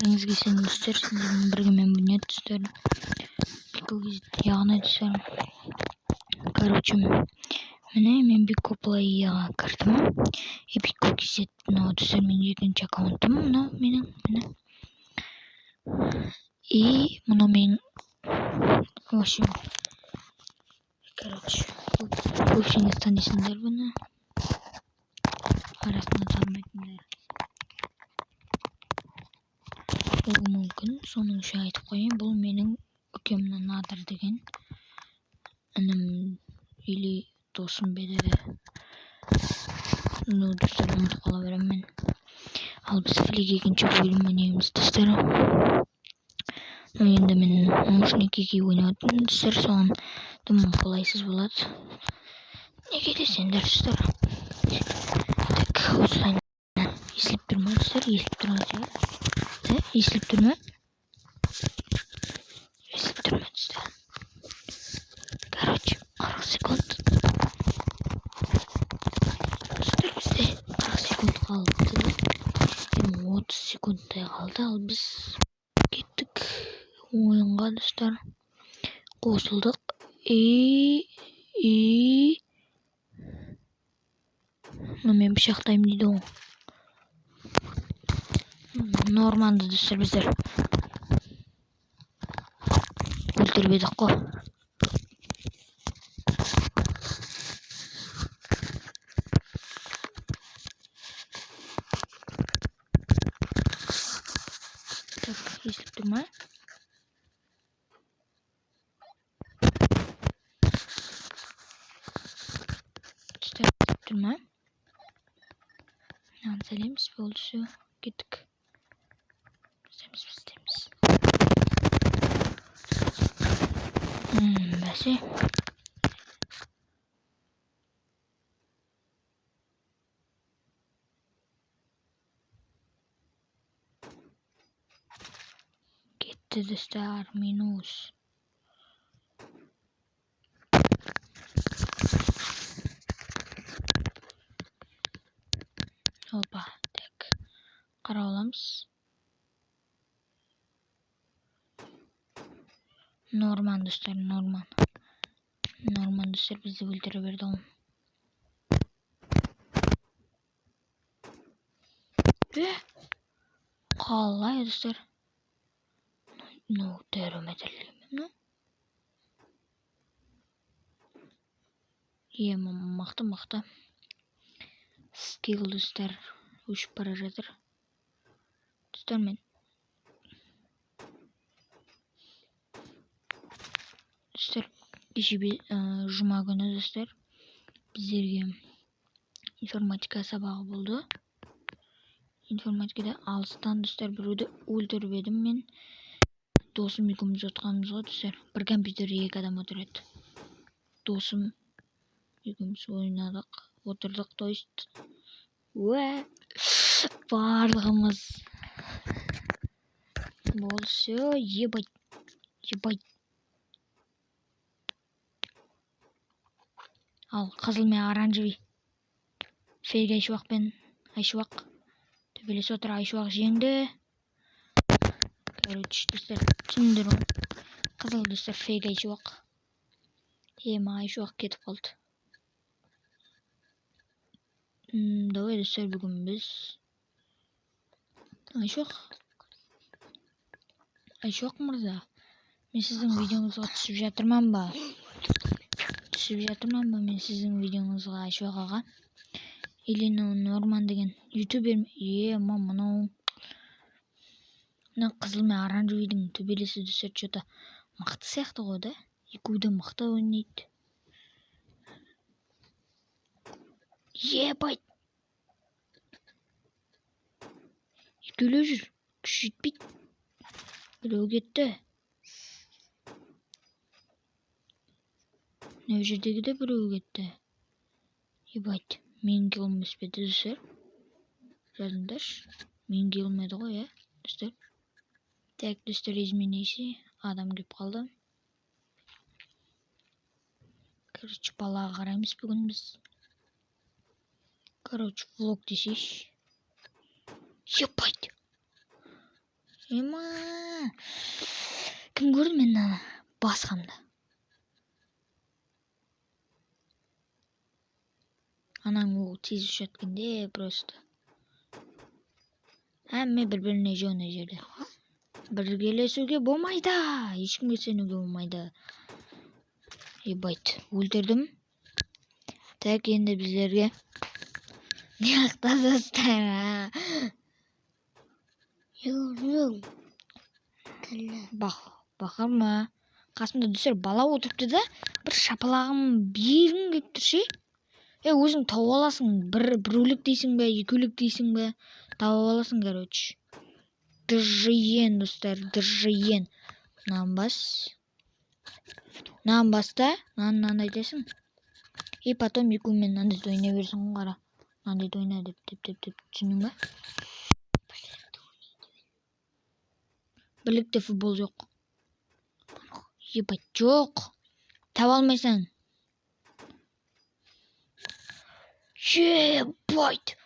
бәріңіз келсеңіздер, сіздермен бірге мен бұны түстер. Яғни түстер. Короче, мен Бикко плейға кірдім. И Бикко кезет, түстер менің екінші аккаунтым, менің. И менің, в общем, короче, көпшіңіз танисыңдар бұны. Арасынан танымайтындар. Ол мүмкін, соның үшін айтып қойын, бұл менің көкемнің Надыр деген інім или досым бедері. Достар, ұмытып қала беремін мен. Ал біз флиг екінші бөлім ойнаймыз, достар. Енді мен наушникке ойнайтын достар, соған дым қолайсыз болады. Неге десеңдер, достар. Так, осылай естіліп тұр ма, достар? Естіліп тұр ма, достар? Естіліп тұр ма? Естіліп тұр ма, достар? Короче, 40 секунд. Достар, бізде 40 секунд қалды. 30 секундтай қалды, ал біз кеттік ойынға, достар. Қосылдық. Мен пышақтаймын дейді ғой. Норманды, достар, біздер өлтіріп едік қой. Так, естіліп тұр ма? Достар, естіліп тұр ма? Сәлеміз, болды, все, кеттік. Біздеміз. Бәсе. Кетті, достар, минус. Опа, так. Қара оламыз. Норман, достар, норман. Норман, достар, бізді өлтіріп берді ғой. Қалай, достар? Террометрлеймін, мақты. Скилл, достар, өшіп бара жатыр. Достар, мен. Достар, кеше жұма күні, достар, біздерге информатика сабағы болды. Информатикада алыстан, достар, біреуді өлтіріп едім мен. Досым екеуміз отырғанымыз ғой, достар. Бір компьютерде 2 адам отырады. Досым екеуміз ойнадық, отырдық, то есть. Барлығымыз. Болды, все, ебать. Ал қызыл мен оранжевый. Фейк Айшуақ. Төбелес отыр, Айшуақ жеңді. Короче, достар, түсіндір ғой. Қызыл, достар, фейк Айшуақ. Айшуақ кетіп қалды. Давай, достар, бүгін біз. Айшуақ мырза. Мен сіздің видеоңызға түсіп жатырман ба? Мен сіздің видеоңызға, Айшуақ аға? Или Норман деген ютубер. Мынау. Қызыл мен оранжевыйдың төбелесі, достар, что-то мықты сияқты ғой, да? Екеуі мықты ойнайды. Ебать! Екеулеп жүр. Күш жетпейді. Біреу кетті. Мына жердегі де біреу кетті. Ебать, мен килом өспеді, достар. Жазыңдаршы. Мен келмеді ғой, достар. Так, достар, изменейся. Адам келіп қалды. Короче, балаға қараймыз бүгін біз. Короче, влог десейші. Ебать! Ема. Кім көрді мен ана басқамда? Анаң ол тез ұшаткенде просто. Әмме бір-біріне жона жерде. Біргелесуге болмайды. Ешкімге сенуге болмайды. Ебайт, өлтірдім. Так, енді біздерге не ақта достар? Бақыр ма? Қасымда достар бала отырыпты да, бір шапалағым бергім келіп тұр ше. Өзің тауып аласың, бір өлік дейсің бе, екі өлік дейсің бе, тауып аласың, короче. Дыржиен, достар, дыржиен. Нан баста, нан айтасың. И потом екумен нандайды ойнай берсің қара. Нандайды ойна деп, түсінің ба? Бірлікте футбол жоқ. Ебать, жоқ. Таба алмайсың. Ебать,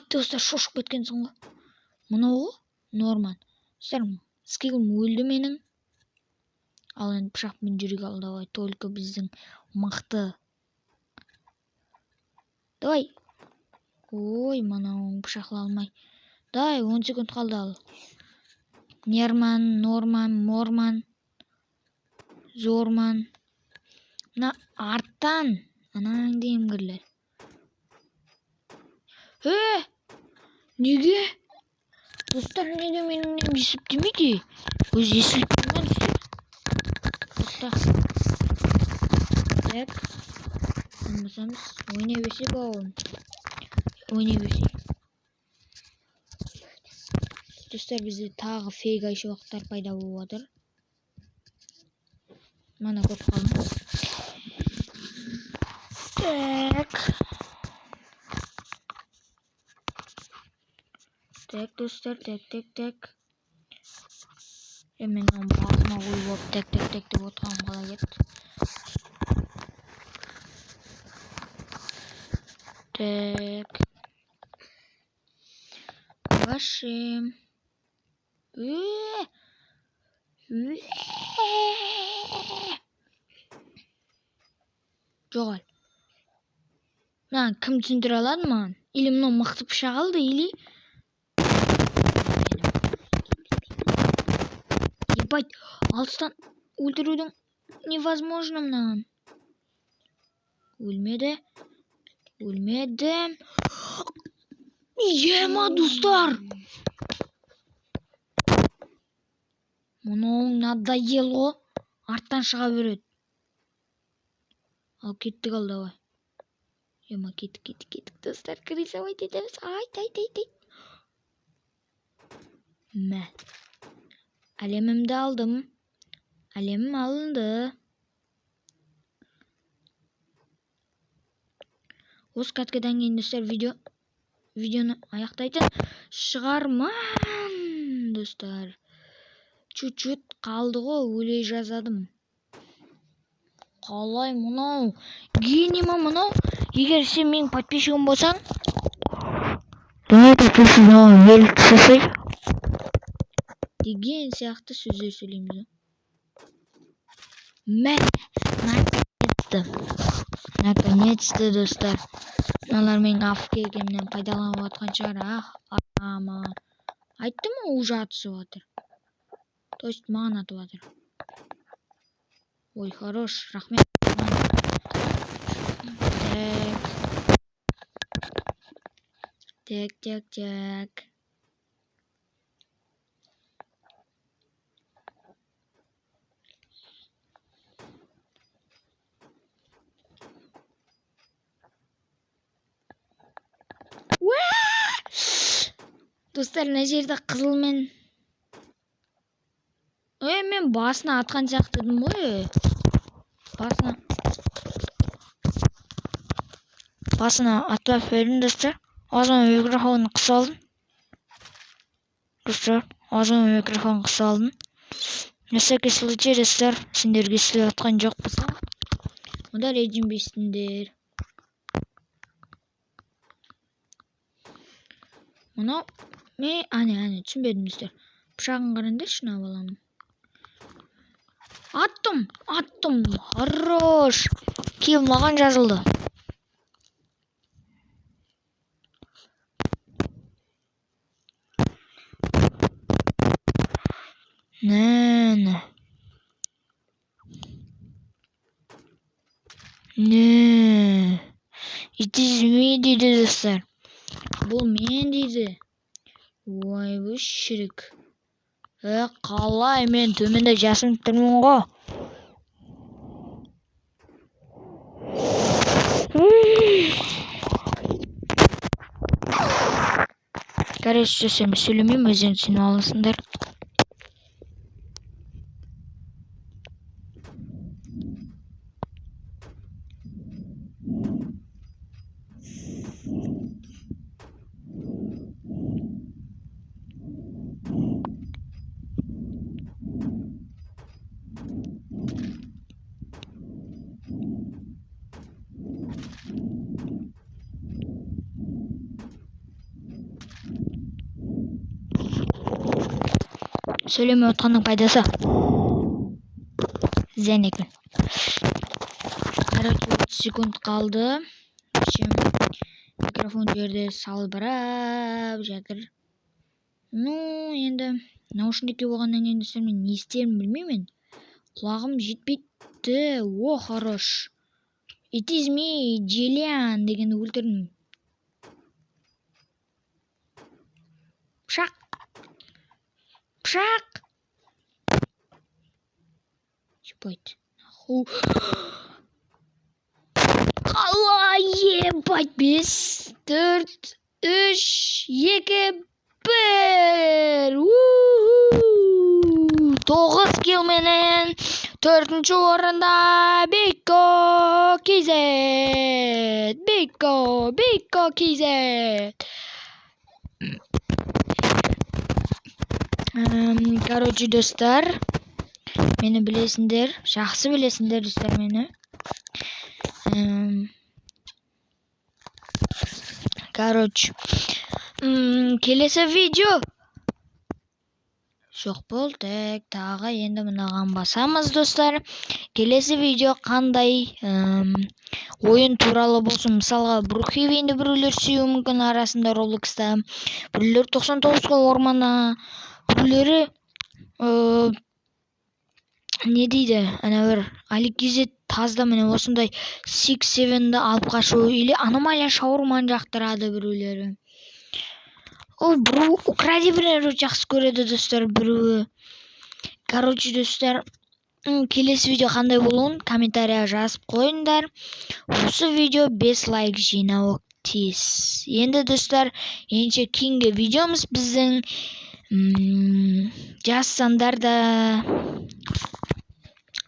достар, шошып кеткенсің ғой. Мынау норман. Достар, скиллім өлді менің. Ал енді пышақпен жүрек ал, давай, только біздің мықты. Давай. Ой, мынау пышақла алмай. Давай, 10 секунд қалды ал. Норман, морман, зорман. Мына арттан. Анаң дейім кірлер. Неге? Достар, неге менің есептемейді? Өз есептемейді. Так. Болмасамыз, ойнай берсе бауын. Ойнай берсе. Достар, бізде тағы фейк айшуақтар пайда болып отыр. Мана көріп қалдым. Так, достар, так. Мен басыма қойып алып так деп отырғаным қалай кетті. Так. Вашим. Жоғал. Кім түсіндіре алады маған? Или мынау мықты пышақ алды, или... Ебать, алыстан өлтірудің невозможно мынаған. Өлмедім. Ема, достар! Мұның надоело. Арттан шыға береді. Ал кеттік ал, давай. Ема, кеттік, достар. Рисовать етеміз. Айт. Мә. Әлемімді алдым. Әлемім алынды. Осы кәткеден кейін, достар, видеоны аяқтайтын шығарман, достар. Чуть-чуть қалды ғой, өлей жазадым. Қалай мұнау? Гений ма мұнау? Егер сен менің подписчигім болсаң, деген сияқты сөздер сөйлейміз. Наконец-то, достар. Мыналар менің афк екенімнен пайдаланып отқан шығар. Айттым ғой, уже атысып отыр. То есть маған атып отыр. Ой, хорош, рахмет. Так. Достар, мына жерде қызылмен... Мен басына атқан сияқтыдым ғой. Басына атпап бердім, достар. Азыма микрофонын қыса алдым. Достар, азыма микрофонын қыса алдым. На всякий случай, достар, сендерге сіле атқан жоқ болса, онда ренжінбейсіңдер. Мынау Ане, түсінбедім достар. Пышағын қараңдаршы мына баланың. Аттым. Хорош. Килл маған жазылды. Не. It is me дейді достар. Бұл мен дейді. Ой, бұл шірік. Қалай мен төменде жасым тұрмын ғой. Короче, сен сөйлемеймін, өзің түсініп аласыңдар. Söyleme отқанның пайдасы. Зиян екен. 30 секунд қалды. Микрофон жерде салбырап жатыр. Енді наушникке болғаннан кейін мен не істерімді білмеймін. Құлағым жетпейді. О, хорош. It is me, Джиллиан дегенді өлтірдім. Пышақ. Ебать. Қалай, ебать, 5, 4, 3, 2, 1. 9 килл менен 4-ші орында Бейко KZ. Бейко KZ. Короче, достар, мені білесіңдер, жақсы білесіңдер достар мені. Короче, келесі видео жоқ болды. Тағы енді мынаған басамыз достар. Келесі видео қандай ойын туралы болсын. Мысалға, Брукхевенді біреулер сүюі мүмкін арасында Роблокста. Біреулер 99 ормана. Біреулері не дейді? Ана бір Аликизет тазда міне осындай 6-7-ді алып қашу или аномалия шаурман жақтырады біреулері. Ол біреу укради біреулер жақсы көреді достар, біреуі. Короче, достар, келесі видео қандай болуын комментария жазып қойыңдар. Осы видео 5 лайк жинауы тиіс. Енді достар, енше кейінгі видеомыз біздің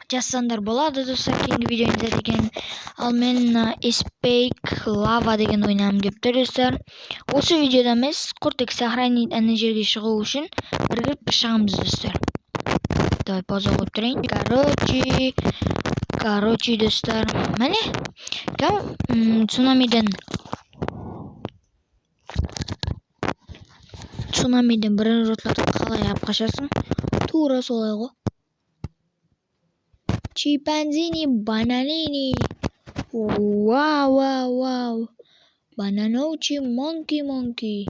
жазсандар болады достар, кейінгі видеоңызда деген. Ал мен Эспейк Лава деген ойнағым келіп тұр достар. Осы видеода емес, Кортекс сохранить ана жерге шығу үшін бірігіп шығамыз достар. Давай пауза қойып тұрайын. Короче достар, міне цунамиден бірін жотлатып қалай алып қашасың? Тура солай ғой. Чимпанзини, бананини. Вау. Бананочи, монки.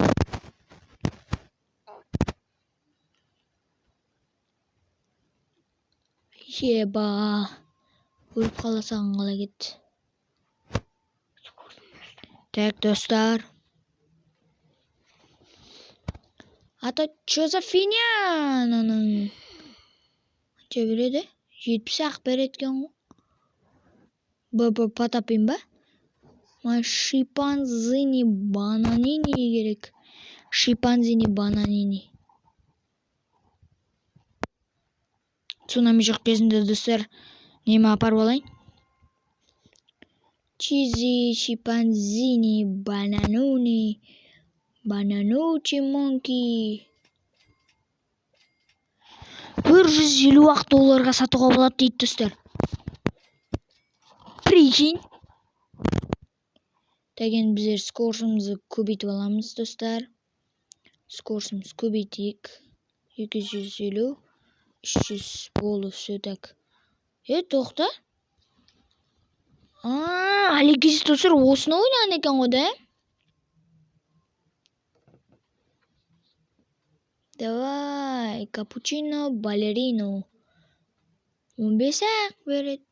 Еба. Өліп қаласаң қалай кетті. Так, достар. Ата, чё за фигня? Че береді? 70 береткен ғой. Потапин ба? Шимпанзини бананини керек. Шимпанзини бананини. Цунами жоқ кезінде достар, неме апарып алайын? Чизи, шимпанзини, банануни, бананучи, монки. 150 долларға сатуға болады дейді достар. Прикинь. Деген біздер скоршымызды көбейтіп аламыз достар. Скоросымыз көбейтейік. 250, 300 болды, все так. Тоқта. Haligi dostlar osini o'ynagan ekan o'da. Давай, капучино, балерино. 15 haq beradi.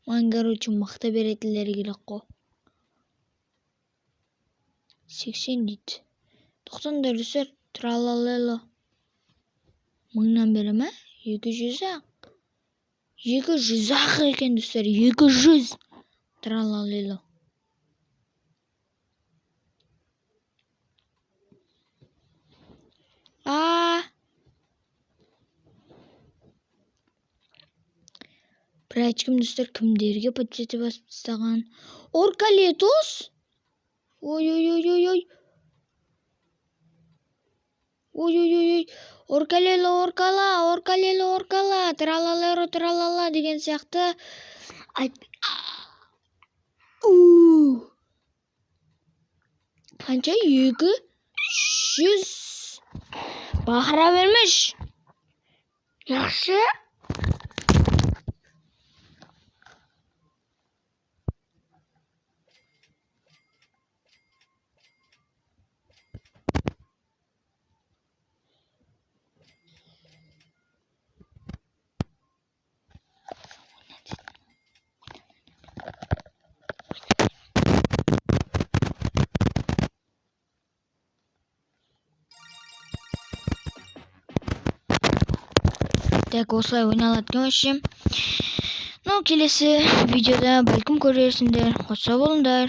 Mangar uchun maqta beradilar giloqqa. 80 deydi. 90 dostlar, tralalelo. 1000dan beraman, 200 haq. 200 haq ekan dostlar, 200. Tralalelo. Bir aytkim dostlar, kimlarga podjeti bosib tastag'an? Orkaletos? Oy. Orkalelo, orkala, tralala degan siyoqda. Qancha? 200. Bahra vermiş. Yaxshi. Так, осылай ойналатын өшім. Келесі видеода бәлкім көрерсіңдер. Қоса болыңдар.